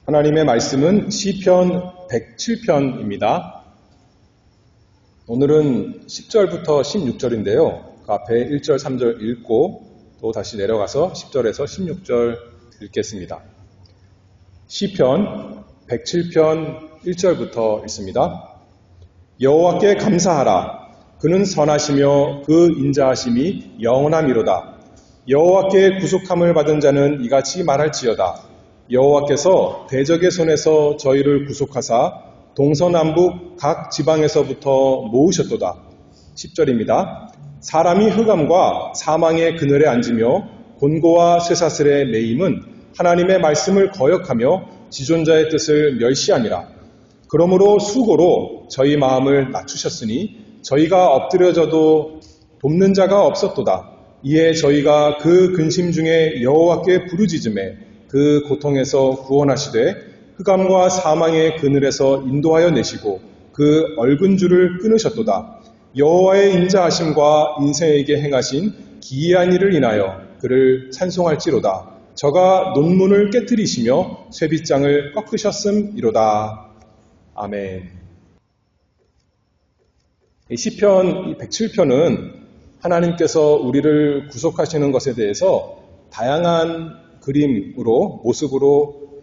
하나님의 말씀은 시편 107편입니다. 오늘은 10절부터 16절인데요. 그 앞에 1절, 3절 읽고 또 다시 내려가서 10절에서 16절 읽겠습니다. 시편 107편 1절부터 읽습니다. 여호와께 감사하라. 그는 선하시며 그 인자하심이 영원함이로다. 여호와께 구속함을 받은 자는 이같이 말할지어다. 여호와께서 대적의 손에서 저희를 구속하사 동서남북 각 지방에서부터 모으셨도다. 10절입니다. 사람이 흑암과 사망의 그늘에 앉으며 곤고와 쇠사슬에 매임은 하나님의 말씀을 거역하며 지존자의 뜻을 멸시함이라. 그러므로 수고로 저희 마음을 낮추셨으니 저희가 엎드려져도 돕는 자가 없었도다. 이에 저희가 그 근심 중에 여호와께 부르짖음에 그 고통에서 구원하시되 흑암과 사망의 그늘에서 인도하여 내시고 그 얼근 줄을 끊으셨도다. 여호와의 인자하심과 인생에게 행하신 기이한 일을 인하여 그를 찬송할지로다. 저가 논문을 깨뜨리시며 쇠빗장을 꺾으셨음이로다. 아멘. 이 시편 107편은 하나님께서 우리를 구속하시는 것에 대해서 다양한 그림으로, 모습으로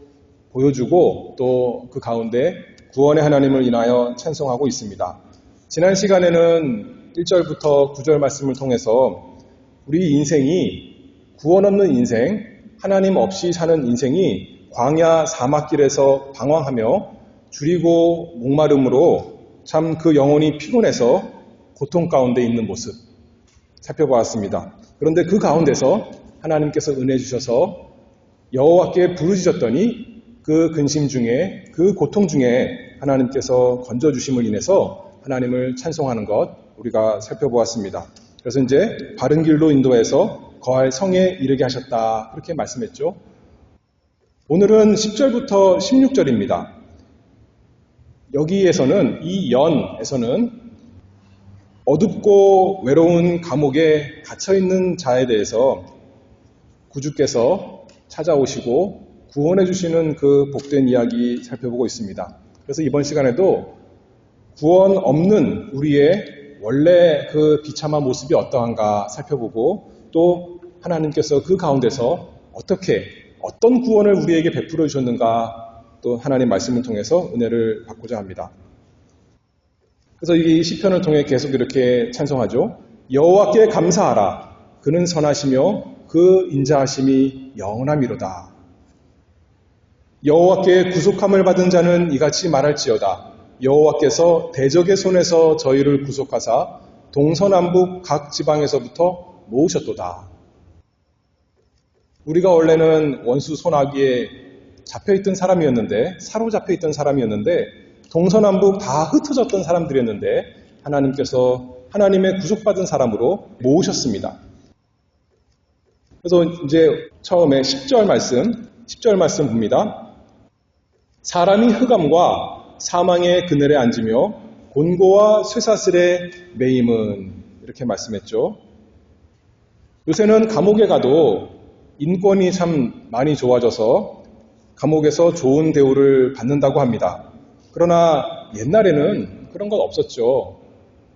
보여주고 또 그 가운데 구원의 하나님을 인하여 찬송하고 있습니다. 지난 시간에는 1절부터 9절 말씀을 통해서 우리 인생이 구원 없는 인생, 하나님 없이 사는 인생이 광야 사막길에서 방황하며 줄이고 목마름으로 참 그 영혼이 피곤해서 고통 가운데 있는 모습 살펴보았습니다. 그런데 그 가운데서 하나님께서 은혜 주셔서 여호와께 부르짖었더니 그 근심 중에, 그 고통 중에 하나님께서 건져주심을 인해서 하나님을 찬송하는 것 우리가 살펴보았습니다. 그래서 이제 바른 길로 인도해서 거할 성에 이르게 하셨다, 그렇게 말씀했죠. 오늘은 10절부터 16절입니다. 여기에서는, 이 연에서는 어둡고 외로운 감옥에 갇혀있는 자에 대해서 구주께서 찾아오시고 구원해 주시는 그 복된 이야기 살펴보고 있습니다. 그래서 이번 시간에도 구원 없는 우리의 원래 그 비참한 모습이 어떠한가 살펴보고 또 하나님께서 그 가운데서 어떤 구원을 우리에게 베풀어 주셨는가 또 하나님 말씀을 통해서 은혜를 받고자 합니다. 그래서 이 시편을 통해 계속 이렇게 찬송하죠. 여호와께 감사하라. 그는 선하시며 그 인자하심이 영원함이로다. 여호와께 구속함을 받은 자는 이같이 말할지어다. 여호와께서 대적의 손에서 저희를 구속하사 동서남북 각 지방에서부터 모으셨도다. 우리가 원래는 원수 손아귀에 잡혀있던 사람이었는데, 사로잡혀있던 사람이었는데, 동서남북 다 흩어졌던 사람들이었는데 하나님께서 하나님의 구속받은 사람으로 모으셨습니다. 그래서 이제 처음에 10절 말씀 봅니다. 사람이 흑암과 사망의 그늘에 앉으며 곤고와 쇠사슬에 매임은, 이렇게 말씀했죠. 요새는 감옥에 가도 인권이 참 많이 좋아져서 감옥에서 좋은 대우를 받는다고 합니다. 그러나 옛날에는 그런 건 없었죠.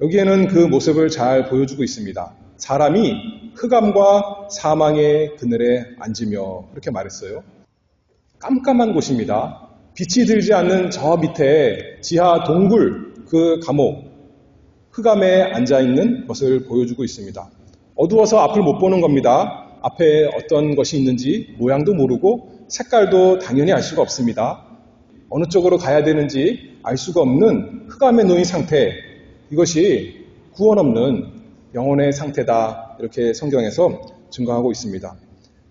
여기에는 그 모습을 잘 보여주고 있습니다. 사람이 흑암과 사망의 그늘에 앉으며, 그렇게 말했어요. 깜깜한 곳입니다. 빛이 들지 않는 저 밑에 지하 동굴, 그 감옥, 흑암에 앉아있는 것을 보여주고 있습니다. 어두워서 앞을 못 보는 겁니다. 앞에 어떤 것이 있는지 모양도 모르고 색깔도 당연히 알 수가 없습니다. 어느 쪽으로 가야 되는지 알 수가 없는 흑암에 놓인 상태, 이것이 구원 없는 영혼의 상태다, 이렇게 성경에서 증거하고 있습니다.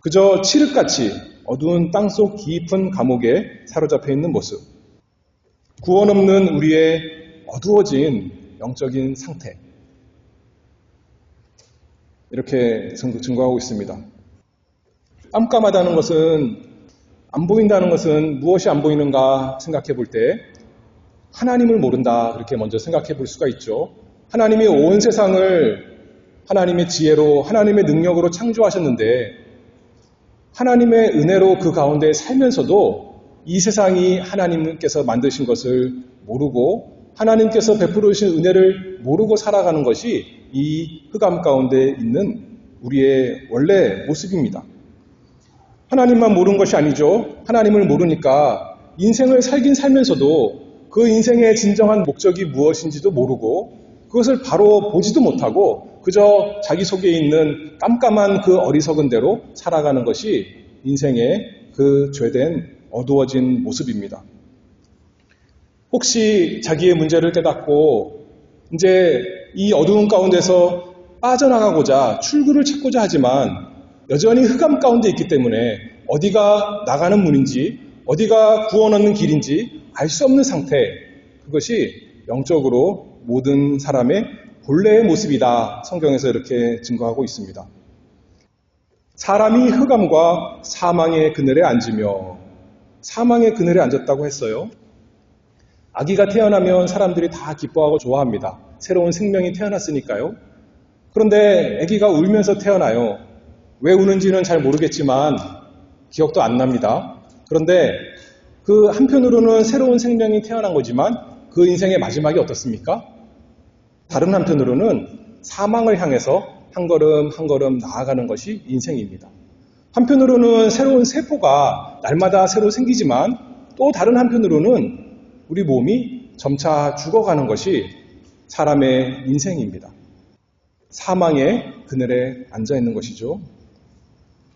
그저 칠흑같이 어두운 땅속 깊은 감옥에 사로잡혀 있는 모습, 구원 없는 우리의 어두워진 영적인 상태, 이렇게 증거하고 있습니다. 깜깜하다는 것은, 안 보인다는 것은 무엇이 안 보이는가 생각해 볼 때 하나님을 모른다, 그렇게 먼저 생각해 볼 수가 있죠. 하나님이 온 세상을 하나님의 지혜로, 하나님의 능력으로 창조하셨는데 하나님의 은혜로 그 가운데 살면서도 이 세상이 하나님께서 만드신 것을 모르고 하나님께서 베풀어 주신 은혜를 모르고 살아가는 것이 이 흑암 가운데 있는 우리의 원래 모습입니다. 하나님만 모르는 것이 아니죠. 하나님을 모르니까 인생을 살긴 살면서도 그 인생의 진정한 목적이 무엇인지도 모르고 그것을 바로 보지도 못하고 그저 자기 속에 있는 깜깜한 그 어리석은 대로 살아가는 것이 인생의 그 죄된 어두워진 모습입니다. 혹시 자기의 문제를 깨닫고 이제 이 어두운 가운데서 빠져나가고자 출구를 찾고자 하지만 여전히 흑암 가운데 있기 때문에 어디가 나가는 문인지 어디가 구원 얻는 길인지 알 수 없는 상태, 그것이 영적으로 모든 사람의 본래의 모습이다. 성경에서 이렇게 증거하고 있습니다. 사람이 흑암과 사망의 그늘에 앉으며, 사망의 그늘에 앉았다고 했어요. 아기가 태어나면 사람들이 다 기뻐하고 좋아합니다. 새로운 생명이 태어났으니까요. 그런데 아기가 울면서 태어나요. 왜 우는지는 잘 모르겠지만 기억도 안 납니다. 그런데 그 한편으로는 새로운 생명이 태어난 거지만 그 인생의 마지막이 어떻습니까? 다른 한편으로는 사망을 향해서 한 걸음 한 걸음 나아가는 것이 인생입니다. 한편으로는 새로운 세포가 날마다 새로 생기지만 또 다른 한편으로는 우리 몸이 점차 죽어가는 것이 사람의 인생입니다. 사망의 그늘에 앉아 있는 것이죠.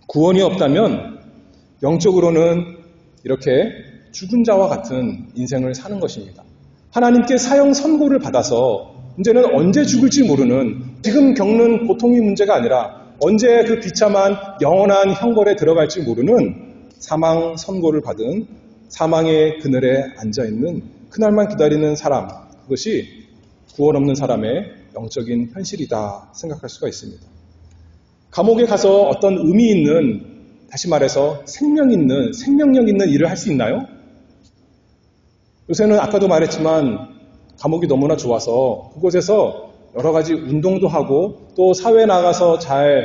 구원이 없다면 영적으로는 이렇게 죽은 자와 같은 인생을 사는 것입니다. 하나님께 사형 선고를 받아서 이제는 언제 죽을지 모르는, 지금 겪는 고통의 문제가 아니라 언제 그 비참한 영원한 형벌에 들어갈지 모르는 사망 선고를 받은 사망의 그늘에 앉아있는 그날만 기다리는 사람, 그것이 구원 없는 사람의 영적인 현실이다 생각할 수가 있습니다. 감옥에 가서 어떤 의미 있는, 다시 말해서 생명 있는, 생명력 있는 일을 할 수 있나요? 요새는 아까도 말했지만 감옥이 너무나 좋아서 그곳에서 여러 가지 운동도 하고 또 사회에 나가서 잘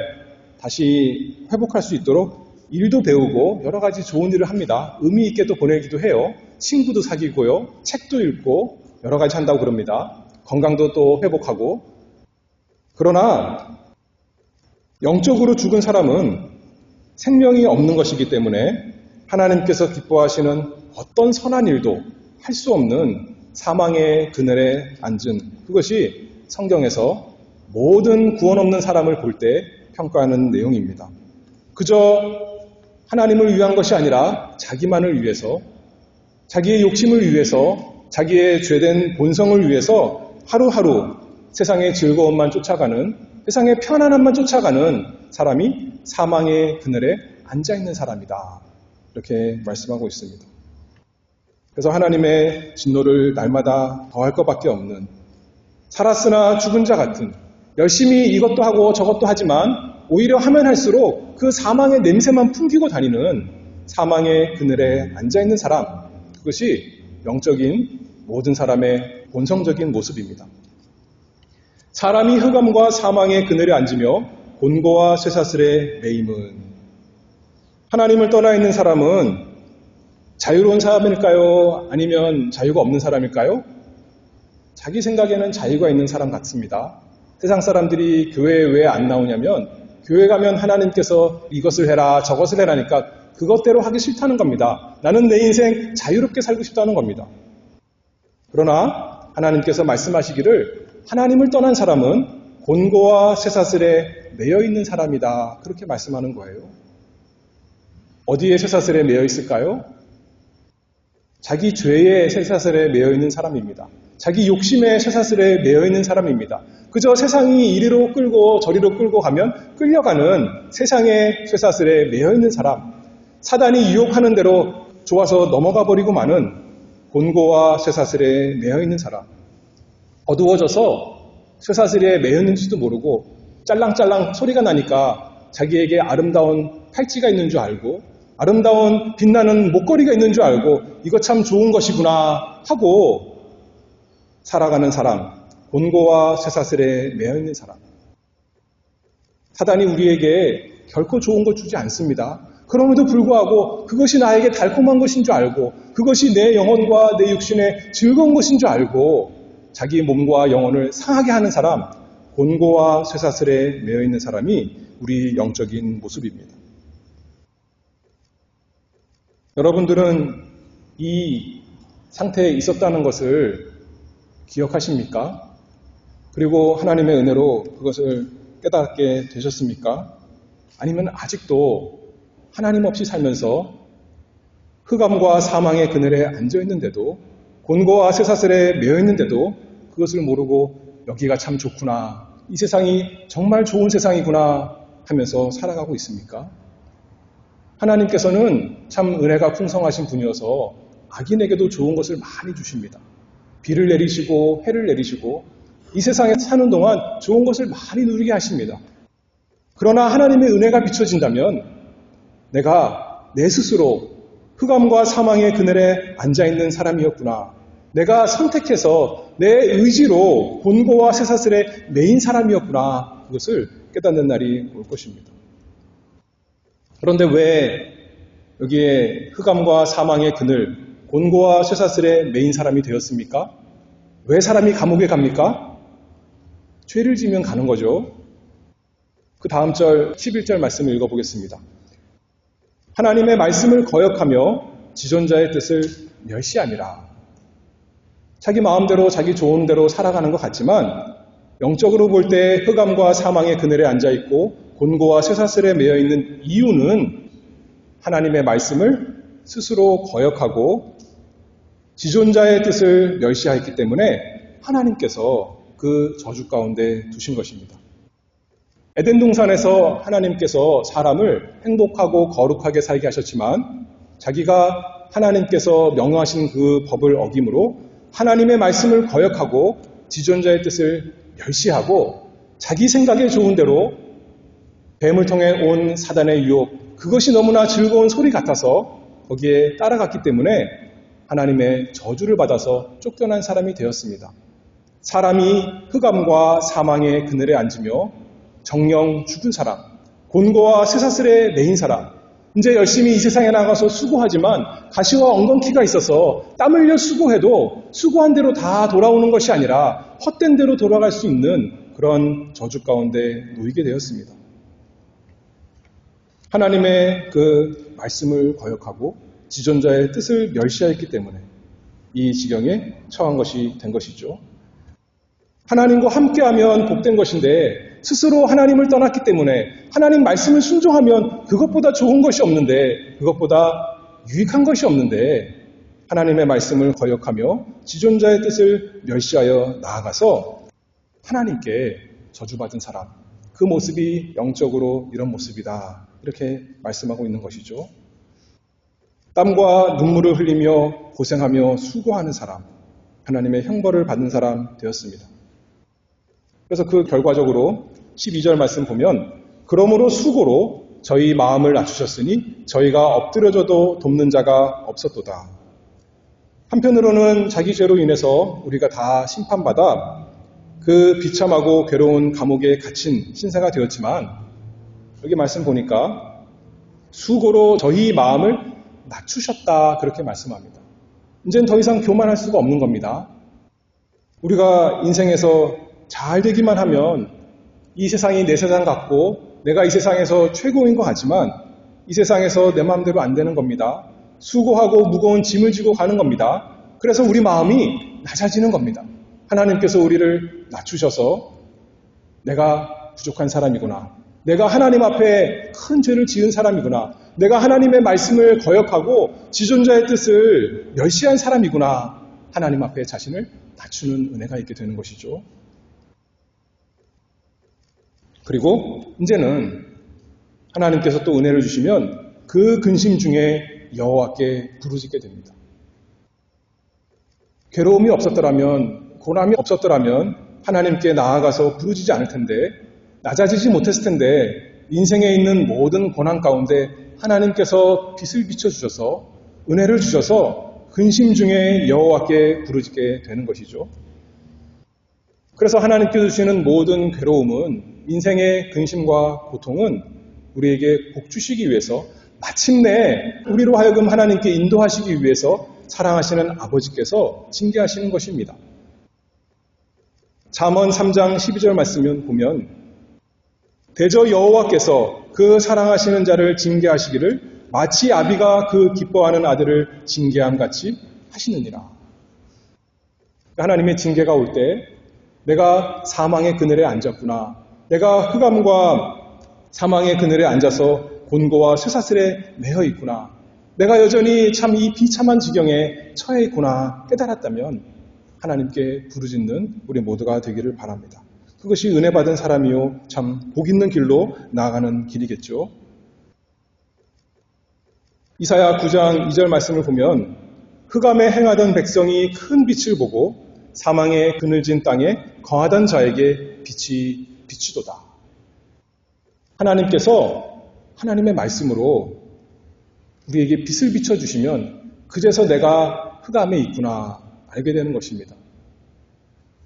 다시 회복할 수 있도록 일도 배우고 여러 가지 좋은 일을 합니다. 의미 있게 또 보내기도 해요. 친구도 사귀고요. 책도 읽고 여러 가지 한다고 그럽니다. 건강도 또 회복하고. 그러나 영적으로 죽은 사람은 생명이 없는 것이기 때문에 하나님께서 기뻐하시는 어떤 선한 일도 할 수 없는 사망의 그늘에 앉은, 그것이 성경에서 모든 구원 없는 사람을 볼 때 평가하는 내용입니다. 그저 하나님을 위한 것이 아니라 자기만을 위해서, 자기의 욕심을 위해서, 자기의 죄된 본성을 위해서 하루하루 세상의 즐거움만 쫓아가는, 세상의 편안함만 쫓아가는 사람이 사망의 그늘에 앉아있는 사람이다. 이렇게 말씀하고 있습니다. 그래서 하나님의 진노를 날마다 더할 것밖에 없는, 살았으나 죽은 자 같은, 열심히 이것도 하고 저것도 하지만 오히려 하면 할수록 그 사망의 냄새만 풍기고 다니는 사망의 그늘에 앉아있는 사람, 그것이 영적인 모든 사람의 본성적인 모습입니다. 사람이 흑암과 사망의 그늘에 앉으며 곤고와 쇠사슬에 매임은, 하나님을 떠나 있는 사람은 자유로운 사람일까요? 아니면 자유가 없는 사람일까요? 자기 생각에는 자유가 있는 사람 같습니다. 세상 사람들이 교회에 왜 안 나오냐면 교회 가면 하나님께서 이것을 해라 저것을 해라니까 그것대로 하기 싫다는 겁니다. 나는 내 인생 자유롭게 살고 싶다는 겁니다. 그러나 하나님께서 말씀하시기를 하나님을 떠난 사람은 곤고와 쇠사슬에 매여 있는 사람이다. 그렇게 말씀하는 거예요. 어디에 쇠사슬에 매여 있을까요? 자기 죄의 쇠사슬에 매여 있는 사람입니다. 자기 욕심의 쇠사슬에 매여 있는 사람입니다. 그저 세상이 이리로 끌고 저리로 끌고 가면 끌려가는 세상의 쇠사슬에 매여 있는 사람, 사단이 유혹하는 대로 좋아서 넘어가 버리고 마는 곤고와 쇠사슬에 매여 있는 사람, 어두워져서 쇠사슬에 매여 있는지도 모르고 짤랑짤랑 소리가 나니까 자기에게 아름다운 팔찌가 있는 줄 알고 아름다운 빛나는 목걸이가 있는 줄 알고 이거 참 좋은 것이구나 하고 살아가는 사람, 곤고와 쇠사슬에 매여 있는 사람. 사단이 우리에게 결코 좋은 걸 주지 않습니다. 그럼에도 불구하고 그것이 나에게 달콤한 것인 줄 알고 그것이 내 영혼과 내 육신의 즐거운 것인 줄 알고 자기 몸과 영혼을 상하게 하는 사람, 곤고와 쇠사슬에 매여 있는 사람이 우리 영적인 모습입니다. 여러분들은 이 상태에 있었다는 것을 기억하십니까? 그리고 하나님의 은혜로 그것을 깨닫게 되셨습니까? 아니면 아직도 하나님 없이 살면서 흑암과 사망의 그늘에 앉아 있는데도 곤고와 쇠사슬에 매여 있는데도 그것을 모르고 여기가 참 좋구나, 이 세상이 정말 좋은 세상이구나 하면서 살아가고 있습니까? 하나님께서는 참 은혜가 풍성하신 분이어서 악인에게도 좋은 것을 많이 주십니다. 비를 내리시고 해를 내리시고 이 세상에 사는 동안 좋은 것을 많이 누리게 하십니다. 그러나 하나님의 은혜가 비춰진다면 내가 내 스스로 흑암과 사망의 그늘에 앉아있는 사람이었구나, 내가 선택해서 내 의지로 곤고와 쇠사슬에 매인 사람이었구나, 그것을 깨닫는 날이 올 것입니다. 그런데 왜 여기에 흑암과 사망의 그늘, 곤고와 쇠사슬에 매인 사람이 되었습니까? 왜 사람이 감옥에 갑니까? 죄를 지면 가는 거죠. 그 다음 절 11절 말씀을 읽어보겠습니다. 하나님의 말씀을 거역하며 지존자의 뜻을 멸시하니라. 자기 마음대로 자기 좋은 대로 살아가는 것 같지만 영적으로 볼 때 흑암과 사망의 그늘에 앉아있고 곤고와 쇠사슬에 매여있는 이유는 하나님의 말씀을 스스로 거역하고 지존자의 뜻을 멸시하였기 때문에 하나님께서 그 저주 가운데 두신 것입니다. 에덴 동산에서 하나님께서 사람을 행복하고 거룩하게 살게 하셨지만 자기가 하나님께서 명령하신 그 법을 어김으로 하나님의 말씀을 거역하고 지존자의 뜻을 멸시하고 자기 생각에 좋은 대로 뱀을 통해 온 사단의 유혹, 그것이 너무나 즐거운 소리 같아서 거기에 따라갔기 때문에 하나님의 저주를 받아서 쫓겨난 사람이 되었습니다. 사람이 흑암과 사망의 그늘에 앉으며 정령 죽은 사람, 곤고와 쇠사슬에 매인 사람, 이제 열심히 이 세상에 나가서 수고하지만 가시와 엉겅퀴가 있어서 땀 흘려 수고해도 수고한 대로 다 돌아오는 것이 아니라 헛된 대로 돌아갈 수 있는 그런 저주 가운데 놓이게 되었습니다. 하나님의 그 말씀을 거역하고 지존자의 뜻을 멸시하였기 때문에 이 지경에 처한 것이 된 것이죠. 하나님과 함께하면 복된 것인데 스스로 하나님을 떠났기 때문에 하나님 말씀을 순종하면 그것보다 좋은 것이 없는데, 그것보다 유익한 것이 없는데 하나님의 말씀을 거역하며 지존자의 뜻을 멸시하여 나아가서 하나님께 저주받은 사람, 그 모습이 영적으로 이런 모습이다, 이렇게 말씀하고 있는 것이죠. 땀과 눈물을 흘리며 고생하며 수고하는 사람, 하나님의 형벌을 받는 사람 되었습니다. 그래서 그 결과적으로 12절 말씀 보면 그러므로 수고로 저희 마음을 낮추셨으니 저희가 엎드려져도 돕는 자가 없었도다. 한편으로는 자기 죄로 인해서 우리가 다 심판받아 그 비참하고 괴로운 감옥에 갇힌 신세가 되었지만 여기 말씀 보니까 수고로 저희 마음을 낮추셨다, 그렇게 말씀합니다. 이제는 더 이상 교만할 수가 없는 겁니다. 우리가 인생에서 잘 되기만 하면 이 세상이 내 세상 같고 내가 이 세상에서 최고인 것 같지만 이 세상에서 내 마음대로 안 되는 겁니다. 수고하고 무거운 짐을 지고 가는 겁니다. 그래서 우리 마음이 낮아지는 겁니다. 하나님께서 우리를 낮추셔서 내가 부족한 사람이구나, 내가 하나님 앞에 큰 죄를 지은 사람이구나, 내가 하나님의 말씀을 거역하고 지존자의 뜻을 멸시한 사람이구나, 하나님 앞에 자신을 낮추는 은혜가 있게 되는 것이죠. 그리고 이제는 하나님께서 또 은혜를 주시면 그 근심 중에 여호와께 부르짖게 됩니다. 괴로움이 없었더라면, 고난이 없었더라면 하나님께 나아가서 부르짖지 않을 텐데, 낮아지지 못했을 텐데 인생에 있는 모든 고난 가운데 하나님께서 빛을 비춰주셔서 은혜를 주셔서 근심 중에 여호와께 부르짖게 되는 것이죠. 그래서 하나님께서 주시는 모든 괴로움은, 인생의 근심과 고통은 우리에게 복 주시기 위해서, 마침내 우리로 하여금 하나님께 인도하시기 위해서 사랑하시는 아버지께서 징계하시는 것입니다. 잠언 3장 12절 말씀을 보면 대저 여호와께서 그 사랑하시는 자를 징계하시기를 마치 아비가 그 기뻐하는 아들을 징계함 같이 하시느니라. 하나님의 징계가 올 때 내가 사망의 그늘에 앉았구나. 내가 흑암과 사망의 그늘에 앉아서 곤고와 쇠사슬에 매여 있구나. 내가 여전히 참 이 비참한 지경에 처해 있구나 깨달았다면 하나님께 부르짖는 우리 모두가 되기를 바랍니다. 그것이 은혜 받은 사람이요 참 복 있는 길로 나아가는 길이겠죠. 이사야 9장 2절 말씀을 보면 흑암에 행하던 백성이 큰 빛을 보고 사망의 그늘진 땅에 거하던 자에게 빛이 비추도다. 하나님께서 하나님의 말씀으로 우리에게 빛을 비춰주시면 그제서 내가 흑암에 있구나 알게 되는 것입니다.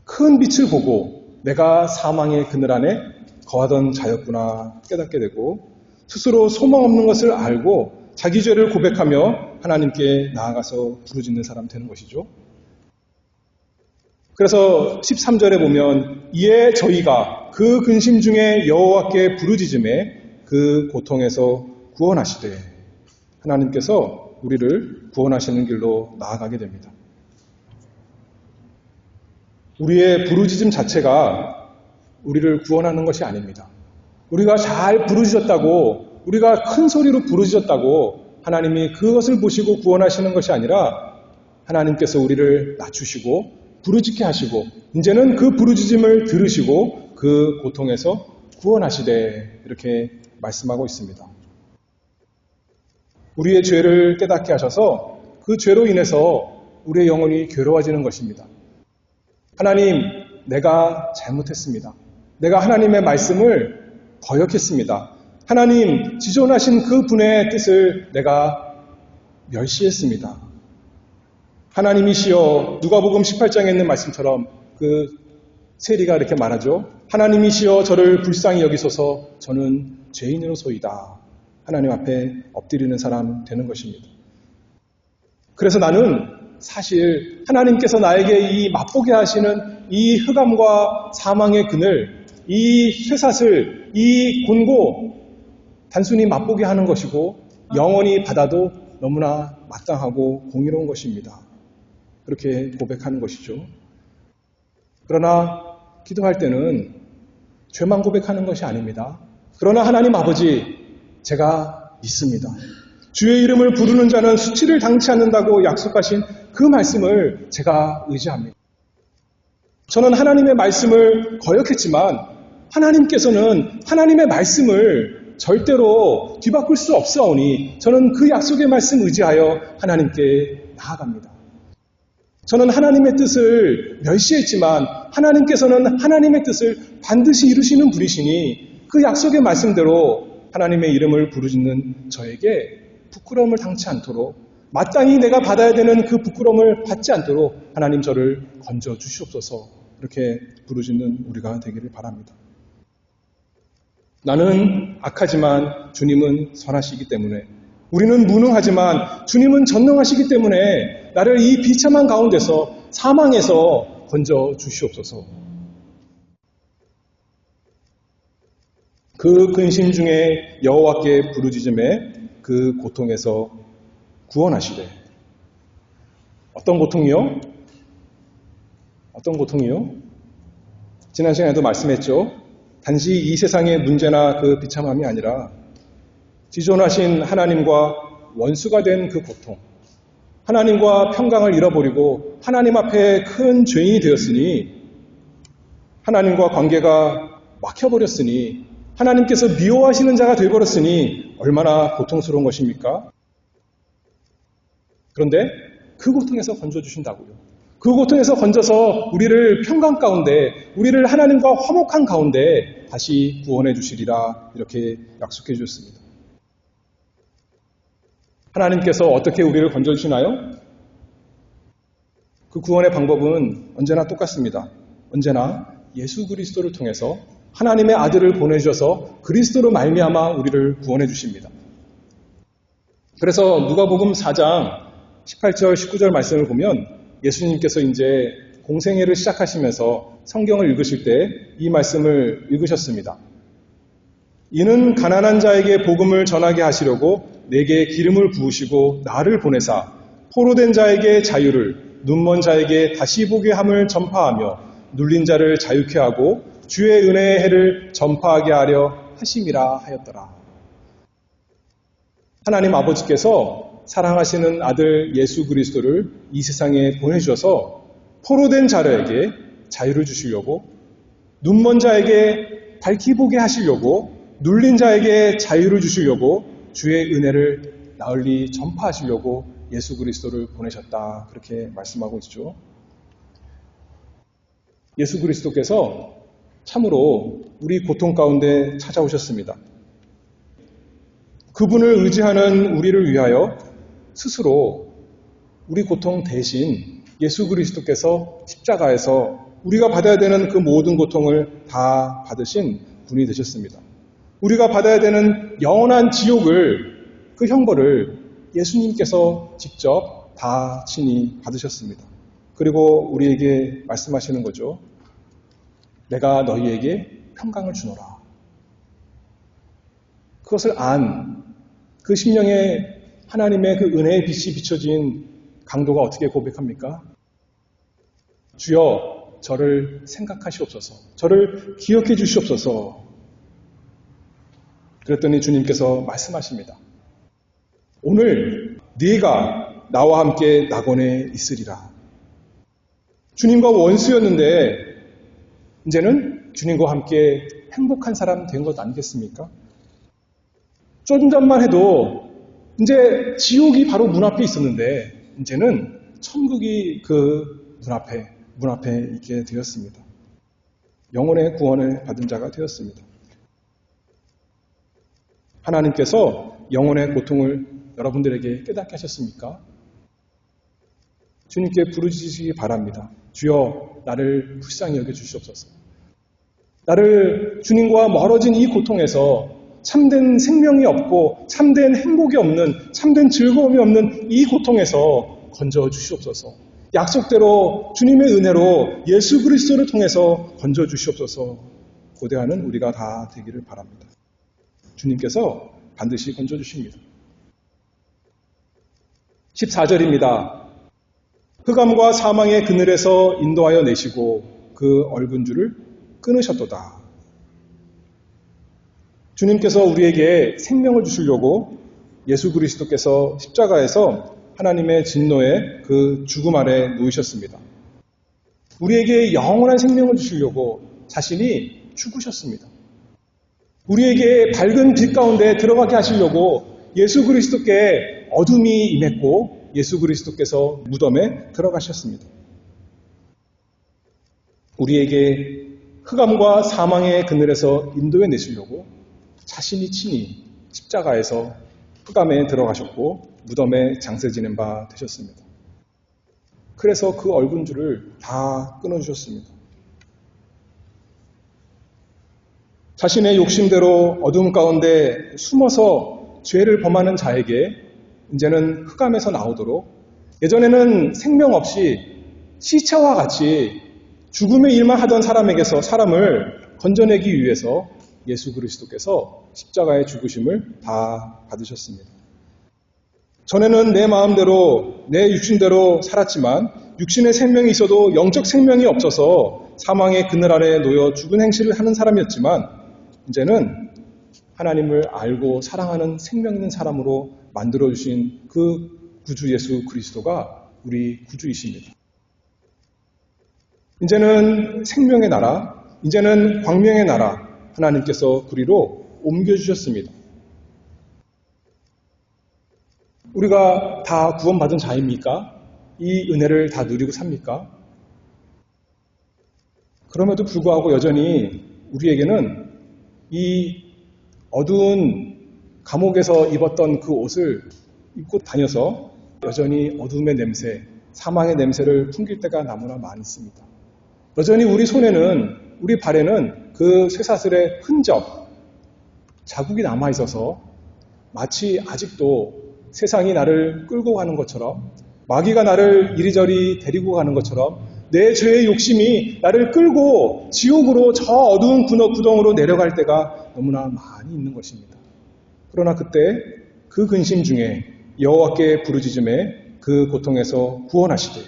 큰 빛을 보고 내가 사망의 그늘 안에 거하던 자였구나 깨닫게 되고 스스로 소망 없는 것을 알고 자기 죄를 고백하며 하나님께 나아가서 부르짖는 사람 되는 것이죠. 그래서 13절에 보면 이에 저희가 그 근심 중에 여호와께 부르짖음에 그 고통에서 구원하시되 하나님께서 우리를 구원하시는 길로 나아가게 됩니다. 우리의 부르짖음 자체가 우리를 구원하는 것이 아닙니다. 우리가 잘 부르짖었다고 우리가 큰 소리로 부르짖었다고 하나님이 그것을 보시고 구원하시는 것이 아니라 하나님께서 우리를 낮추시고 부르짖게 하시고 이제는 그 부르짖음을 들으시고 그 고통에서 구원하시되 이렇게 말씀하고 있습니다. 우리의 죄를 깨닫게 하셔서 그 죄로 인해서 우리의 영혼이 괴로워지는 것입니다. 하나님, 내가 잘못했습니다. 내가 하나님의 말씀을 거역했습니다. 하나님, 지존하신 그 분의 뜻을 내가 멸시했습니다. 하나님이시여, 누가복음 18장에 있는 말씀처럼 그 세리가 이렇게 말하죠. 하나님이시여 저를 불쌍히 여기소서 저는 죄인으로소이다. 하나님 앞에 엎드리는 사람 되는 것입니다. 그래서 나는 사실 하나님께서 나에게 이 맛보게 하시는 이 흑암과 사망의 그늘, 이 쇠사슬, 이 곤고 단순히 맛보게 하는 것이고 영원히 받아도 너무나 마땅하고 공의로운 것입니다. 그렇게 고백하는 것이죠. 그러나 기도할 때는 죄만 고백하는 것이 아닙니다. 그러나 하나님 아버지, 제가 믿습니다. 주의 이름을 부르는 자는 수치를 당치 않는다고 약속하신 그 말씀을 제가 의지합니다. 저는 하나님의 말씀을 거역했지만 하나님께서는 하나님의 말씀을 절대로 뒤바꿀 수 없사오니 저는 그 약속의 말씀 의지하여 하나님께 나아갑니다. 저는 하나님의 뜻을 멸시했지만 하나님께서는 하나님의 뜻을 반드시 이루시는 분이시니 그 약속의 말씀대로 하나님의 이름을 부르짖는 저에게 부끄러움을 당치 않도록 마땅히 내가 받아야 되는 그 부끄러움을 받지 않도록 하나님 저를 건져 주시옵소서 이렇게 부르짖는 우리가 되기를 바랍니다. 나는 악하지만 주님은 선하시기 때문에 우리는 무능하지만 주님은 전능하시기 때문에 나를 이 비참한 가운데서 사망에서 건져 주시옵소서. 그 근심 중에 여호와께 부르짖음에 그 고통에서 구원하시되. 어떤 고통이요? 어떤 고통이요? 지난 시간에도 말씀했죠. 단지 이 세상의 문제나 그 비참함이 아니라 지존하신 하나님과 원수가 된 그 고통, 하나님과 평강을 잃어버리고 하나님 앞에 큰 죄인이 되었으니 하나님과 관계가 막혀버렸으니 하나님께서 미워하시는 자가 되어버렸으니 얼마나 고통스러운 것입니까? 그런데 그 고통에서 건져주신다고요. 그 고통에서 건져서 우리를 평강 가운데, 우리를 하나님과 화목한 가운데 다시 구원해 주시리라 이렇게 약속해 주셨습니다. 하나님께서 어떻게 우리를 건져주시나요? 그 구원의 방법은 언제나 똑같습니다. 언제나 예수 그리스도를 통해서 하나님의 아들을 보내주셔서 그리스도로 말미암아 우리를 구원해 주십니다. 그래서 누가복음 4장 18절, 19절 말씀을 보면 예수님께서 이제 공생애를 시작하시면서 성경을 읽으실 때 이 말씀을 읽으셨습니다. 이는 가난한 자에게 복음을 전하게 하시려고 내게 기름을 부으시고 나를 보내사 포로된 자에게 자유를, 눈먼 자에게 다시 보게 함을 전파하며 눌린 자를 자유케 하고 주의 은혜의 해를 전파하게 하려 하심이라 하였더라. 하나님 아버지께서 사랑하시는 아들 예수 그리스도를 이 세상에 보내주셔서 포로된 자들에게 자유를 주시려고, 눈먼 자에게 밝히 보게 하시려고, 눌린 자에게 자유를 주시려고, 주의 은혜를 널리 전파하시려고 예수 그리스도를 보내셨다. 그렇게 말씀하고 있죠. 예수 그리스도께서 참으로 우리 고통 가운데 찾아오셨습니다. 그분을 의지하는 우리를 위하여 스스로 우리 고통 대신 예수 그리스도께서 십자가에서 우리가 받아야 되는 그 모든 고통을 다 받으신 분이 되셨습니다. 우리가 받아야 되는 영원한 지옥을, 그 형벌을 예수님께서 직접 다 친히 받으셨습니다. 그리고 우리에게 말씀하시는 거죠. 내가 너희에게 평강을 주노라. 그것을 안 그 심령에 하나님의 그 은혜의 빛이 비춰진 강도가 어떻게 고백합니까? 주여 저를 생각하시옵소서. 저를 기억해 주시옵소서. 그랬더니 주님께서 말씀하십니다. 오늘 네가 나와 함께 낙원에 있으리라. 주님과 원수였는데 이제는 주님과 함께 행복한 사람 된 것 아니겠습니까? 좀 전만 해도 이제 지옥이 바로 문 앞에 있었는데 이제는 천국이 그 문 앞에 있게 되었습니다. 영혼의 구원을 받은 자가 되었습니다. 하나님께서 영혼의 고통을 여러분들에게 깨닫게 하셨습니까? 주님께 부르짖으시기 바랍니다. 주여 나를 불쌍히 여겨 주시옵소서. 나를 주님과 멀어진 이 고통에서 참된 생명이 없고 참된 행복이 없는, 참된 즐거움이 없는 이 고통에서 건져 주시옵소서. 약속대로 주님의 은혜로 예수 그리스도를 통해서 건져 주시옵소서. 고대하는 우리가 다 되기를 바랍니다. 주님께서 반드시 건져 주십니다. 14절입니다. 흑암과 사망의 그늘에서 인도하여 내시고 그 얼굴줄을 끊으셨도다. 주님께서 우리에게 생명을 주시려고 예수 그리스도께서 십자가에서 하나님의 진노의 그 죽음 아래 누우셨습니다. 우리에게 영원한 생명을 주시려고 자신이 죽으셨습니다. 우리에게 밝은 빛 가운데 들어가게 하시려고 예수 그리스도께 어둠이 임했고 예수 그리스도께서 무덤에 들어가셨습니다. 우리에게 흑암과 사망의 그늘에서 인도해 내시려고 자신이 친히 십자가에서 흑암에 들어가셨고 무덤에 장세 지낸 바 되셨습니다. 그래서 그 얼굴줄을 다 끊어주셨습니다. 자신의 욕심대로 어둠 가운데 숨어서 죄를 범하는 자에게 이제는 흑암에서 나오도록, 예전에는 생명 없이 시체와 같이 죽음의 일만 하던 사람에게서 사람을 건져내기 위해서 예수 그리스도께서 십자가의 죽으심을 다 받으셨습니다. 전에는 내 마음대로, 내 육신대로 살았지만 육신의 생명이 있어도 영적 생명이 없어서 사망의 그늘 아래 놓여 죽은 행실을 하는 사람이었지만 이제는 하나님을 알고 사랑하는 생명 있는 사람으로 만들어주신 그 구주 예수 그리스도가 우리 구주이십니다. 이제는 생명의 나라, 이제는 광명의 나라 하나님께서 그리로 옮겨주셨습니다. 우리가 다 구원받은 자입니까? 이 은혜를 다 누리고 삽니까? 그럼에도 불구하고 여전히 우리에게는 이 어두운 감옥에서 입었던 그 옷을 입고 다녀서 여전히 어둠의 냄새, 사망의 냄새를 풍길 때가 너무나 많이 있습니다. 여전히 우리 손에는, 우리 발에는 그 쇠사슬의 흔적, 자국이 남아있어서 마치 아직도 세상이 나를 끌고 가는 것처럼, 마귀가 나를 이리저리 데리고 가는 것처럼 내 죄의 욕심이 나를 끌고 지옥으로 저 어두운 구덩으로 내려갈 때가 너무나 많이 있는 것입니다. 그러나 그때 그 근심 중에 여호와께 부르짖음에 그 고통에서 구원하시되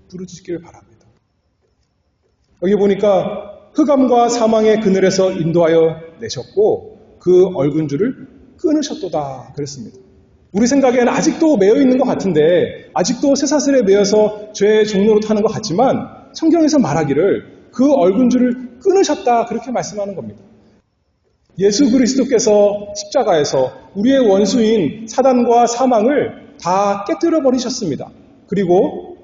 부르짖기를 바랍니다. 여기 보니까 흑암과 사망의 그늘에서 인도하여 내셨고 그 얼군 줄을 끊으셨도다 그랬습니다. 우리 생각에는 아직도 매여 있는 것 같은데, 아직도 쇠사슬에 매여서 죄의 종로로 타는 것 같지만 성경에서 말하기를 그 얼군 줄을 끊으셨다 그렇게 말씀하는 겁니다. 예수 그리스도께서 십자가에서 우리의 원수인 사단과 사망을 다 깨뜨려 버리셨습니다. 그리고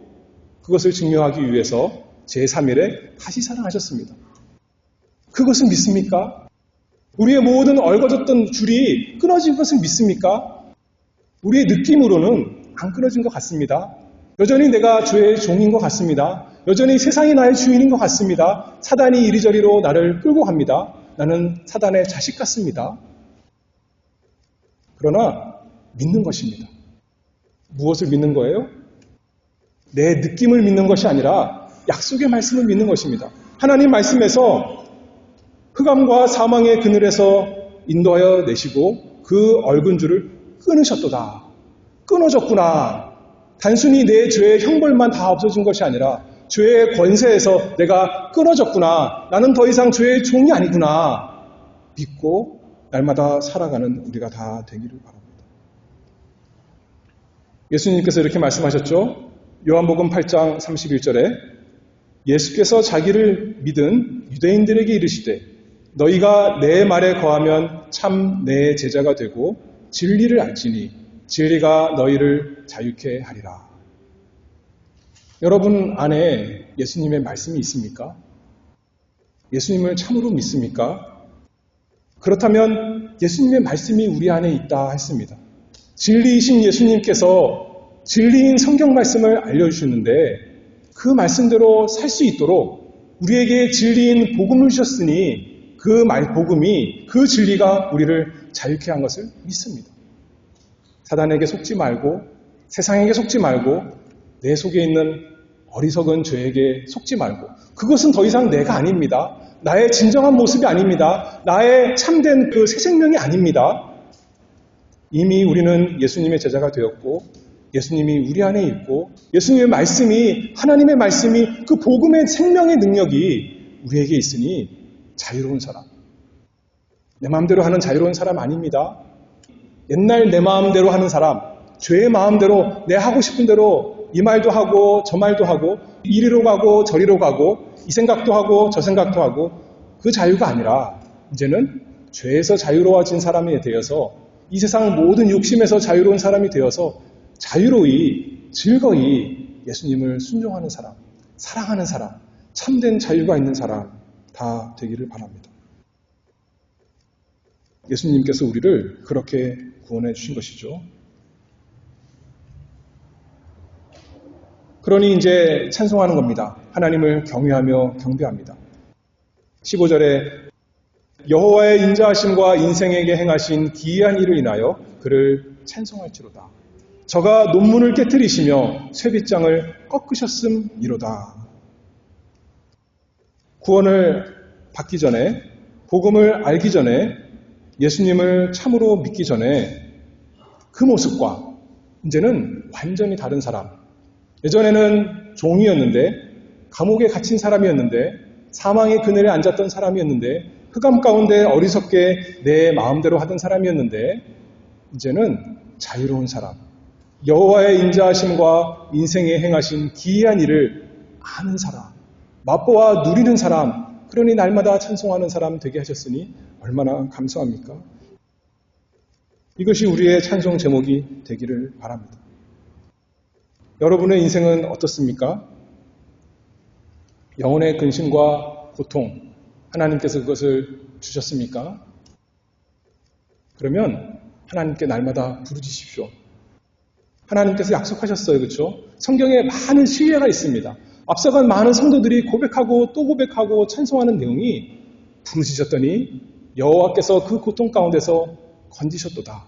그것을 증명하기 위해서 제3일에 다시 살아나셨습니다. 그것을 믿습니까? 우리의 모든 얽어졌던 줄이 끊어진 것을 믿습니까? 우리의 느낌으로는 안 끊어진 것 같습니다. 여전히 내가 죄의 종인 것 같습니다. 여전히 세상이 나의 주인인 것 같습니다. 사단이 이리저리로 나를 끌고 갑니다. 나는 사단의 자식 같습니다. 그러나 믿는 것입니다. 무엇을 믿는 거예요? 내 느낌을 믿는 것이 아니라 약속의 말씀을 믿는 것입니다. 하나님 말씀에서 흑암과 사망의 그늘에서 인도하여 내시고 그 얼군 줄을 끊으셨도다. 끊어졌구나. 단순히 내 죄의 형벌만 다 없어진 것이 아니라 죄의 권세에서 내가 끊어졌구나. 나는 더 이상 죄의 종이 아니구나. 믿고 날마다 살아가는 우리가 다 되기를 바랍니다. 예수님께서 이렇게 말씀하셨죠. 요한복음 8장 31절에 예수께서 자기를 믿은 유대인들에게 이르시되 너희가 내 말에 거하면 참 내 제자가 되고 진리를 알지니 진리가 너희를 자유케 하리라. 여러분 안에 예수님의 말씀이 있습니까? 예수님을 참으로 믿습니까? 그렇다면 예수님의 말씀이 우리 안에 있다 했습니다. 진리이신 예수님께서 진리인 성경 말씀을 알려주셨는데 그 말씀대로 살 수 있도록 우리에게 진리인 복음을 주셨으니 그 복음이, 그 진리가 우리를 자유케 한 것을 믿습니다. 사단에게 속지 말고, 세상에게 속지 말고, 내 속에 있는 어리석은 죄에게 속지 말고, 그것은 더 이상 내가 아닙니다. 나의 진정한 모습이 아닙니다. 나의 참된 그 새 생명이 아닙니다. 이미 우리는 예수님의 제자가 되었고, 예수님이 우리 안에 있고, 예수님의 말씀이, 하나님의 말씀이, 그 복음의 생명의 능력이 우리에게 있으니 자유로운 사람. 내 마음대로 하는 자유로운 사람 아닙니다. 옛날 내 마음대로 하는 사람, 죄의 마음대로 내 하고 싶은 대로 이 말도 하고 저 말도 하고 이리로 가고 저리로 가고 이 생각도 하고 저 생각도 하고 그 자유가 아니라 이제는 죄에서 자유로워진 사람이 되어서 이 세상 모든 욕심에서 자유로운 사람이 되어서 자유로이 즐거이 예수님을 순종하는 사람, 사랑하는 사람, 참된 자유가 있는 사람 다 되기를 바랍니다. 예수님께서 우리를 그렇게 구원해 주신 것이죠. 그러니 이제 찬송하는 겁니다. 하나님을 경외하며 경배합니다. 15절에 여호와의 인자하심과 인생에게 행하신 기이한 일을 인하여 그를 찬송할지로다. 저가 논문을 깨뜨리시며 쇠빗장을 꺾으셨음이로다. 구원을 받기 전에, 복음을 알기 전에, 예수님을 참으로 믿기 전에 그 모습과 이제는 완전히 다른 사람. 예전에는 종이었는데, 감옥에 갇힌 사람이었는데, 사망의 그늘에 앉았던 사람이었는데, 흑암 가운데 어리석게 내 마음대로 하던 사람이었는데, 이제는 자유로운 사람. 여호와의 인자하심과 인생에 행하신 기이한 일을 아는 사람. 맛보아 누리는 사람, 그러니 날마다 찬송하는 사람 되게 하셨으니 얼마나 감사합니까? 이것이 우리의 찬송 제목이 되기를 바랍니다. 여러분의 인생은 어떻습니까? 영혼의 근심과 고통, 하나님께서 그것을 주셨습니까? 그러면 하나님께 날마다 부르짖으십시오. 하나님께서 약속하셨어요. 그렇죠? 성경에 많은 신뢰가 있습니다. 앞서간 많은 성도들이 고백하고 또 고백하고 찬송하는 내용이 부르짖었더니 여호와께서 그 고통 가운데서 건지셨도다.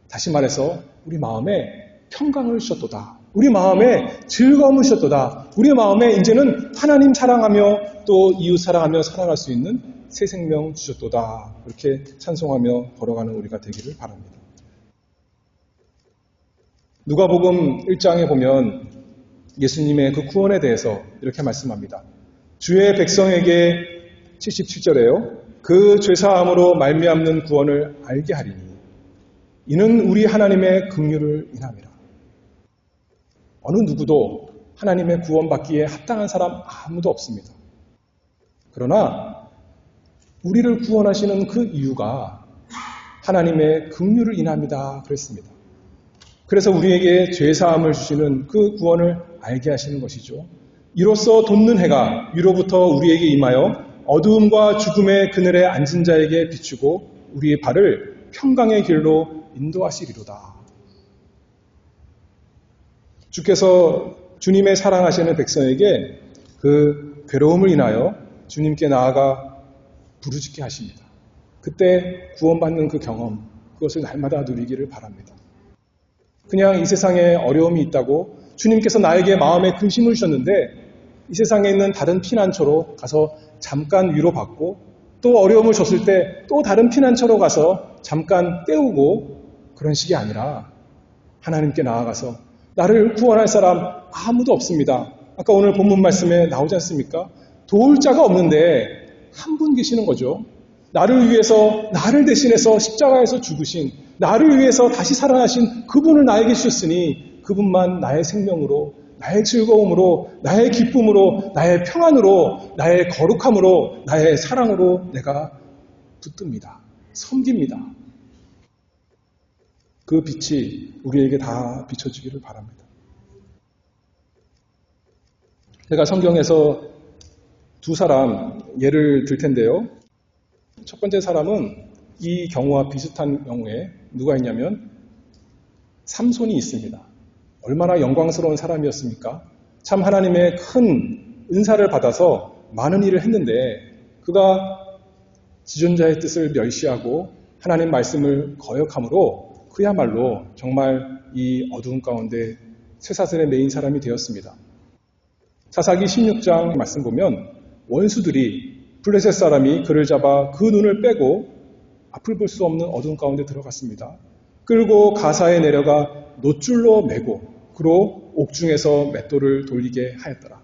다시 말해서 우리 마음에 평강을 주셨도다. 우리 마음에 즐거움을 주셨도다. 우리 마음에 이제는 하나님 사랑하며 또 이웃 사랑하며 살아갈 수 있는 새 생명 주셨도다. 이렇게 찬송하며 걸어가는 우리가 되기를 바랍니다. 누가복음 1장에 보면 예수님의 그 구원에 대해서 이렇게 말씀합니다. 주의 백성에게 77절에요. 그 죄사함으로 말미암는 구원을 알게 하리니 이는 우리 하나님의 긍휼을 인함이라. 어느 누구도 하나님의 구원받기에 합당한 사람 아무도 없습니다. 그러나 우리를 구원하시는 그 이유가 하나님의 긍휼을 인함이다 그랬습니다. 그래서 우리에게 죄사함을 주시는 그 구원을 알게 하시는 것이죠. 이로써 돋는 해가 위로부터 우리에게 임하여 어두움과 죽음의 그늘에 앉은 자에게 비추고 우리의 발을 평강의 길로 인도하시리로다. 주께서 주님의 사랑하시는 백성에게 그 괴로움을 인하여 주님께 나아가 부르짖게 하십니다. 그때 구원받는 그 경험, 그것을 날마다 누리기를 바랍니다. 그냥 이 세상에 어려움이 있다고 주님께서 나에게 마음에 근심을 주셨는데 이 세상에 있는 다른 피난처로 가서 잠깐 위로받고 또 어려움을 줬을 때 또 다른 피난처로 가서 잠깐 때우고 그런 식이 아니라 하나님께 나아가서 나를 구원할 사람 아무도 없습니다. 아까 오늘 본문 말씀에 나오지 않습니까? 도울 자가 없는데 한 분 계시는 거죠. 나를 위해서 나를 대신해서 십자가에서 죽으신 나를 위해서 다시 살아나신 그분을 나에게 주셨으니 그분만 나의 생명으로 나의 즐거움으로 나의 기쁨으로 나의 평안으로 나의 거룩함으로 나의 사랑으로 내가 붙듭니다. 섬깁니다. 그 빛이 우리에게 다 비춰지기를 바랍니다. 제가 성경에서 두 사람 예를 들 텐데요. 첫 번째 사람은 이 경우와 비슷한 경우에 누가 있냐면 삼손이 있습니다. 얼마나 영광스러운 사람이었습니까? 참 하나님의 큰 은사를 받아서 많은 일을 했는데 그가 지존자의 뜻을 멸시하고 하나님 말씀을 거역함으로 그야말로 정말 이 어두운 가운데 쇠사슬에 매인 사람이 되었습니다. 사사기 16장 말씀 보면 원수들이 블레셋 사람이 그를 잡아 그 눈을 빼고 앞을 볼 수 없는 어두운 가운데 들어갔습니다. 끌고 가사에 내려가 놋줄로 매고 그로 옥중에서 맷돌을 돌리게 하였더라.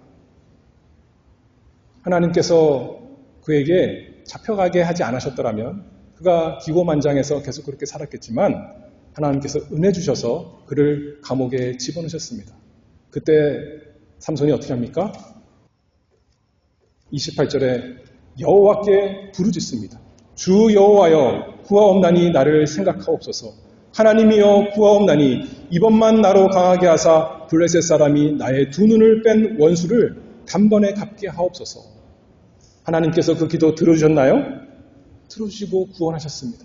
하나님께서 그에게 잡혀가게 하지 않으셨더라면 그가 기고만장해서 계속 그렇게 살았겠지만 하나님께서 은혜 주셔서 그를 감옥에 집어넣으셨습니다. 그때 삼손이 어떻게 합니까? 28절에 여호와께 부르짖습니다. 주 여호와여 구하옵나니 나를 생각하옵소서. 하나님이여 구하옵나니 이번만 나로 강하게 하사 블레셋 사람이 나의 두 눈을 뺀 원수를 단번에 갚게 하옵소서. 하나님께서 그 기도 들어주셨나요? 들어주시고 구원하셨습니다.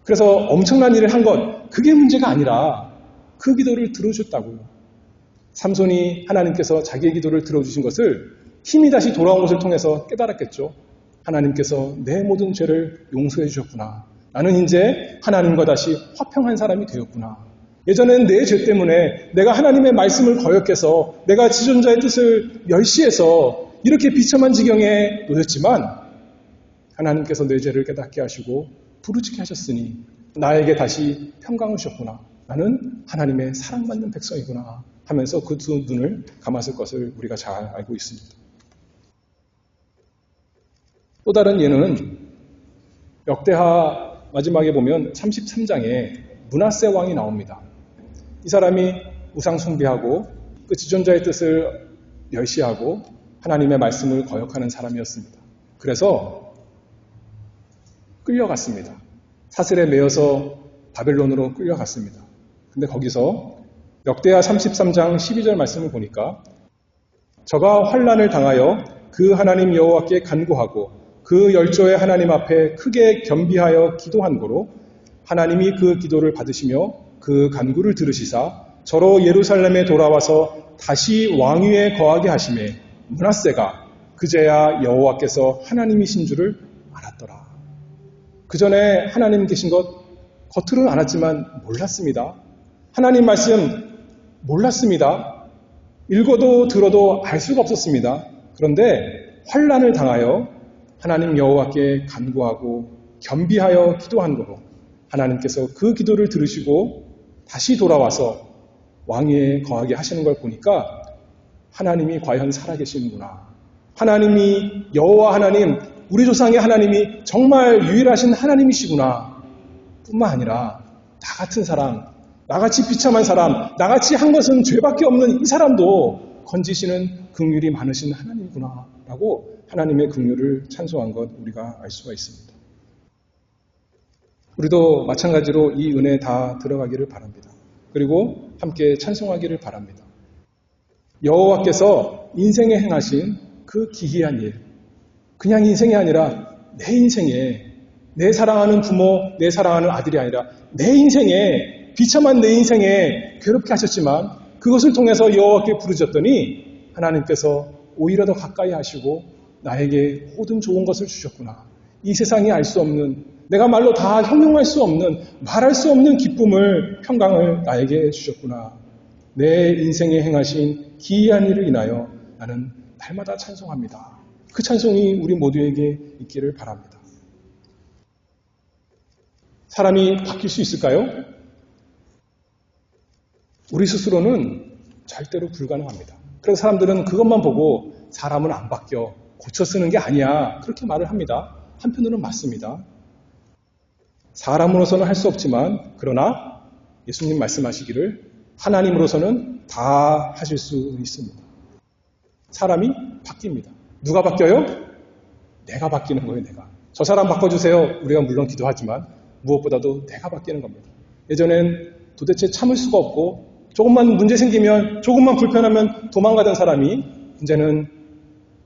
그래서 엄청난 일을 한 것, 그게 문제가 아니라 그 기도를 들어주셨다고요. 삼손이 하나님께서 자기의 기도를 들어주신 것을 힘이 다시 돌아온 것을 통해서 깨달았겠죠. 하나님께서 내 모든 죄를 용서해 주셨구나. 나는 이제 하나님과 다시 화평한 사람이 되었구나. 예전엔 내 죄 때문에 내가 하나님의 말씀을 거역해서 내가 지존자의 뜻을 멸시해서 이렇게 비참한 지경에 놓였지만 하나님께서 내 죄를 깨닫게 하시고 부르짖게 하셨으니 나에게 다시 평강을 주셨구나. 나는 하나님의 사랑받는 백성이구나 하면서 그 두 눈을 감았을 것을 우리가 잘 알고 있습니다. 또 다른 예는 역대하 마지막에 보면 33장에 므낫세 왕이 나옵니다. 이 사람이 우상 숭배하고 그 지존자의 뜻을 멸시하고 하나님의 말씀을 거역하는 사람이었습니다. 그래서 끌려갔습니다. 사슬에 매여서 바벨론으로 끌려갔습니다. 근데 거기서 역대하 33장 12절 말씀을 보니까 저가 환난을 당하여 그 하나님 여호와께 간구하고 그 열조의 하나님 앞에 크게 겸비하여 기도한 고로 하나님이 그 기도를 받으시며 그 간구를 들으시사 저로 예루살렘에 돌아와서 다시 왕위에 거하게 하심에 므낫세가 그제야 여호와께서 하나님이신 줄을 알았더라. 그 전에 하나님 계신 것 겉으로는 알았지만 몰랐습니다. 하나님 말씀 몰랐습니다. 읽어도 들어도 알 수가 없었습니다. 그런데 환난을 당하여 하나님 여호와께 간구하고 겸비하여 기도한 거로 하나님께서 그 기도를 들으시고 다시 돌아와서 왕위에 거하게 하시는 걸 보니까 하나님이 과연 살아계시는구나. 하나님이 여호와 하나님, 우리 조상의 하나님이 정말 유일하신 하나님이시구나. 뿐만 아니라 나 같은 사람, 나같이 비참한 사람, 나같이 한 것은 죄밖에 없는 이 사람도 건지시는 긍휼이 많으신 하나님이구나 라고 하나님의 긍휼을 찬송한 것 우리가 알 수가 있습니다. 우리도 마찬가지로 이 은혜에 다 들어가기를 바랍니다. 그리고 함께 찬송하기를 바랍니다. 여호와께서 인생에 행하신 그 기이한 일, 그냥 인생이 아니라 내 인생에, 내 사랑하는 부모, 내 사랑하는 아들이 아니라 내 인생에, 비참한 내 인생에 괴롭게 하셨지만 그것을 통해서 여호와께 부르짖었더니 하나님께서 오히려 더 가까이 하시고 나에게 모든 좋은 것을 주셨구나. 이 세상이 알 수 없는, 내가 말로 다 형용할 수 없는, 말할 수 없는 기쁨을, 평강을 나에게 주셨구나. 내 인생에 행하신 기이한 일을 인하여 나는 날마다 찬송합니다. 그 찬송이 우리 모두에게 있기를 바랍니다. 사람이 바뀔 수 있을까요? 우리 스스로는 절대로 불가능합니다. 그래서 사람들은 그것만 보고 사람은 안 바뀌어, 고쳐 쓰는 게 아니야, 그렇게 말을 합니다. 한편으로는 맞습니다. 사람으로서는 할 수 없지만 그러나 예수님 말씀하시기를 하나님으로서는 다 하실 수 있습니다. 사람이 바뀝니다. 누가 바뀌어요? 내가 바뀌는 거예요. 내가. 저 사람 바꿔주세요. 우리가 물론 기도하지만 무엇보다도 내가 바뀌는 겁니다. 예전엔 도대체 참을 수가 없고 조금만 문제 생기면, 조금만 불편하면 도망가던 사람이 이제는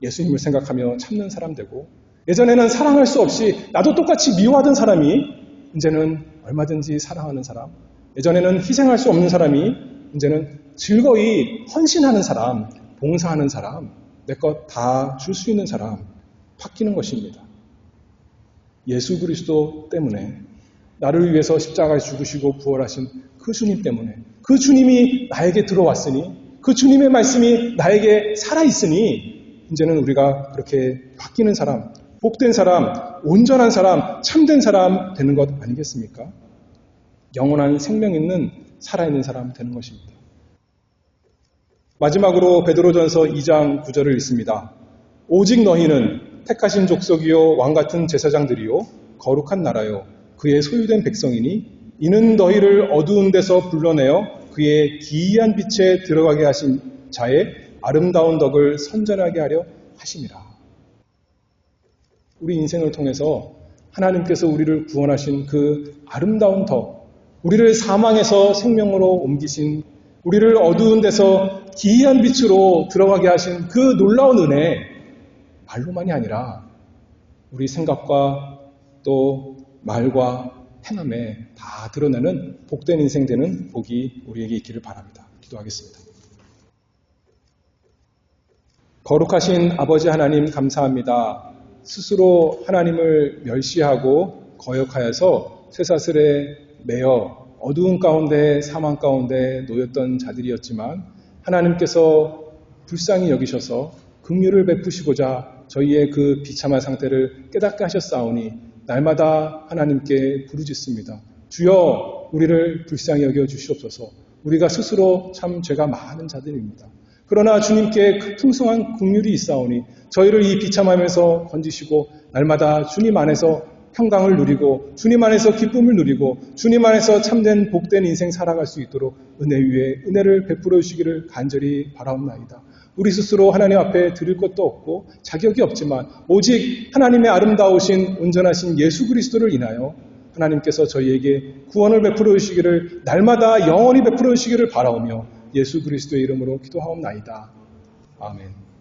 예수님을 생각하며 참는 사람 되고, 예전에는 사랑할 수 없이 나도 똑같이 미워하던 사람이 이제는 얼마든지 사랑하는 사람, 예전에는 희생할 수 없는 사람이 이제는 즐거이 헌신하는 사람, 봉사하는 사람, 내 것 다 줄 수 있는 사람, 바뀌는 것입니다. 예수 그리스도 때문에, 나를 위해서 십자가에 죽으시고 부활하신 그 주님 때문에, 그 주님이 나에게 들어왔으니, 그 주님의 말씀이 나에게 살아있으니 이제는 우리가 그렇게 바뀌는 사람, 복된 사람, 온전한 사람, 참된 사람 되는 것 아니겠습니까? 영원한 생명 있는 살아있는 사람 되는 것입니다. 마지막으로 베드로전서 2장 9절을 읽습니다. 오직 너희는 택하신 족속이요 왕같은 제사장들이요 거룩한 나라요 그의 소유된 백성이니 이는 너희를 어두운 데서 불러내어 그의 기이한 빛에 들어가게 하신 자의 아름다운 덕을 선전하게 하려 하심이라. 우리 인생을 통해서 하나님께서 우리를 구원하신 그 아름다운 덕, 우리를 사망에서 생명으로 옮기신, 우리를 어두운 데서 기이한 빛으로 들어가게 하신 그 놀라운 은혜, 말로만이 아니라 우리 생각과 또 말과 행함에 다 드러내는 복된 인생 되는 복이 우리에게 있기를 바랍니다. 기도하겠습니다. 거룩하신 아버지 하나님 감사합니다. 스스로 하나님을 멸시하고 거역하여서 쇠사슬에 매여 어두운 가운데 사망 가운데 놓였던 자들이었지만 하나님께서 불쌍히 여기셔서 긍휼을 베푸시고자 저희의 그 비참한 상태를 깨닫게 하셨사오니 날마다 하나님께 부르짖습니다. 주여 우리를 불쌍히 여겨 주시옵소서. 우리가 스스로 참 죄가 많은 자들입니다. 그러나 주님께 그 풍성한 긍휼이 있사오니 저희를 이 비참함에서 건지시고 날마다 주님 안에서 평강을 누리고 주님 안에서 기쁨을 누리고 주님 안에서 참된 복된 인생 살아갈 수 있도록 은혜 위에 은혜를 베풀어 주시기를 간절히 바라옵나이다. 우리 스스로 하나님 앞에 드릴 것도 없고 자격이 없지만 오직 하나님의 아름다우신 온전하신 예수 그리스도를 인하여 하나님께서 저희에게 구원을 베풀어 주시기를 날마다 영원히 베풀어 주시기를 바라오며 예수 그리스도의 이름으로 기도하옵나이다. 아멘.